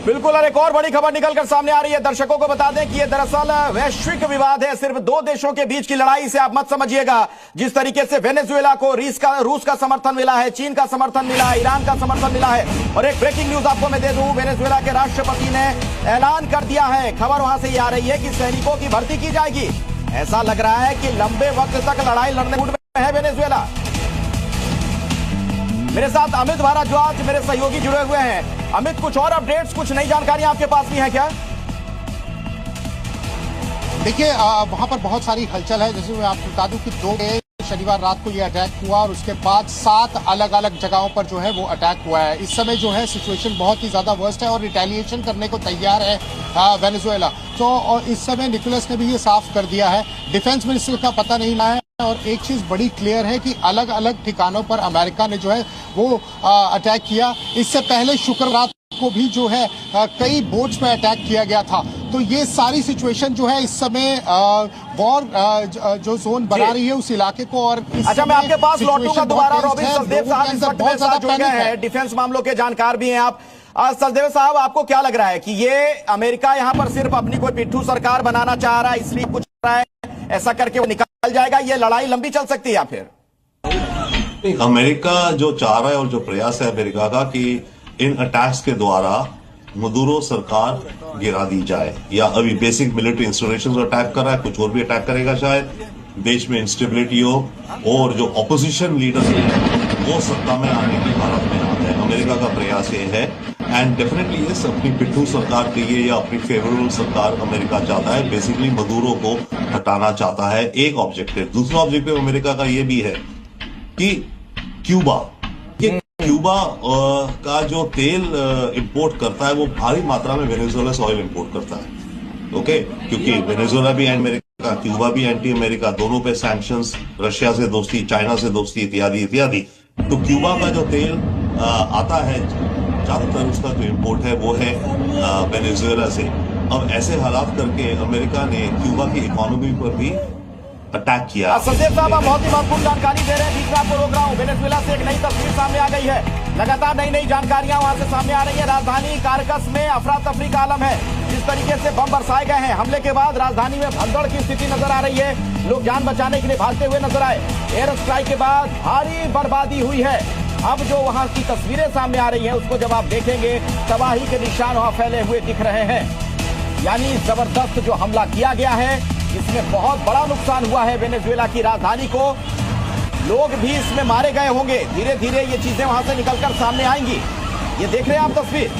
बिल्कुल। और एक और बड़ी खबर निकलकर सामने आ रही है। दर्शकों को बता दें कि यह दरअसल वैश्विक विवाद है, सिर्फ दो देशों के बीच की लड़ाई से आप मत समझिएगा। जिस तरीके से वेनेजुएला को रूस का समर्थन मिला है, चीन का समर्थन मिला है, ईरान का समर्थन मिला है। और एक ब्रेकिंग न्यूज आपको मैं दे दूं, वेनेजुएला के राष्ट्रपति ने ऐलान कर दिया है, खबर वहां से आ रही है कि सैनिकों की भर्ती की जाएगी। ऐसा लग रहा है कि लंबे वक्त तक लड़ाई लड़ने मूड में है वेनेजुएला। मेरे साथ अमित भारद्वाज मेरे सहयोगी जुड़े हुए हैं। अमित, कुछ और अपडेट्स, कुछ नई जानकारियां आपके पास भी हैं क्या? देखिए, वहां पर बहुत सारी हलचल है। जैसे मैं आपको बता दूं कि शनिवार रात को ये अटैक हुआ और उसके बाद 7 अलग अलग जगहों पर जो है वो अटैक हुआ है। इस समय जो है सिचुएशन बहुत ही ज्यादा वर्स्ट है और रिटेलिएशन करने को तैयार है वेनेजुएला। तो और इस समय निकोलस ने भी ये साफ कर दिया है, डिफेंस मिनिस्टर का पता नहीं ना है। और एक चीज बड़ी क्लियर है कि अलग अलग ठिकानों पर अमेरिका ने जो है वो अटैक किया। इससे पहले शुक्रवार को भी जो है कई बोट्स में अटैक किया गया था। तो ये सारी सिचुएशन जो है इस समय वॉर जो जोन बना रही है उस इलाके को। और अच्छा, मैं आपके पास लौटूंगा दोबारा। रॉबिन सचदेव साहब इस वक्त मेरे साथ जुड़ गए हैं, डिफेंस मामलों के जानकार भी हैं आप। सचदेव साहब, आपको क्या लग रहा है कि ये अमेरिका यहाँ पर सिर्फ अपनी कोई पिट्ठू सरकार बनाना चाह रहा है, इसलिए कुछ रहा है, ऐसा करके वो निकल जाएगा? ये लड़ाई लंबी चल सकती है या फिर? अमेरिका जो चाह रहा है और जो प्रयास है अमेरिका का कि इन अटैक्स के द्वारा मदुरो सरकार गिरा दी जाए, या अभी बेसिक मिलिट्री इंस्टॉलेशन अटैक कर रहा है, कुछ और भी अटैक करेगा, शायद देश में इंस्टेबिलिटी हो और जो ऑपोजिशन लीडर्स हैं वो सत्ता में आने की हालत में आ जाए। अमेरिका का प्रयास ये है एंड डेफिनेटली ये अपनी पिट्ठू सरकार चाहिए या अपनी फेवरेबल सरकार अमेरिका चाहता है। बेसिकली मदुरो को हटाना चाहता है, एक ऑब्जेक्टिव। दूसरा ऑब्जेक्टिव अमेरिका का ये भी है कि क्यूबा का जो तेल इंपोर्ट करता है वो भारी मात्रा में वेनेजुएला से ऑयल इंपोर्ट करता है। ओके, क्योंकि वेनेजुएला भी एंटी अमेरिका, क्यूबा भी एंटी अमेरिका, दोनों पे सैंक्शंस, रशिया से दोस्ती, चाइना से दोस्ती इत्यादि इत्यादि। तो क्यूबा का जो तेल आता है ज्यादातर उसका जो इंपोर्ट है वो है वेनेजुएला से। अब ऐसे हालात करके अमेरिका ने क्यूबा की इकोनॉमी पर भी अटैक किया। सचदेव साहब, आप बहुत ही महत्वपूर्ण जानकारी दे रहे हैं, बीच में आपको रोक रहा हूं। वेनेजुएला से एक नई तस्वीर सामने आ गई है, लगातार नई नई जानकारियां वहां से सामने आ रही है। राजधानी कारकस में अफरा तफरी का आलम है, जिस तरीके से बम बरसाए गए हैं। हमले के बाद राजधानी में भगदड़ की स्थिति नजर आ रही है, लोग जान बचाने के लिए भागते हुए नजर आए। एयर स्ट्राइक के बाद भारी बर्बादी हुई है। अब जो वहां की तस्वीरें सामने आ रही है उसको जब आप देखेंगे, तबाही के निशान वहां फैले हुए दिख रहे हैं। यानी जबरदस्त जो हमला किया गया है, इसमें बहुत बड़ा नुकसान हुआ है वेनेजुएला की राजधानी को। लोग भी इसमें मारे गए होंगे। धीरे धीरे ये चीजें वहां से निकलकर सामने आएंगी। ये देख रहे हैं आप तस्वीर।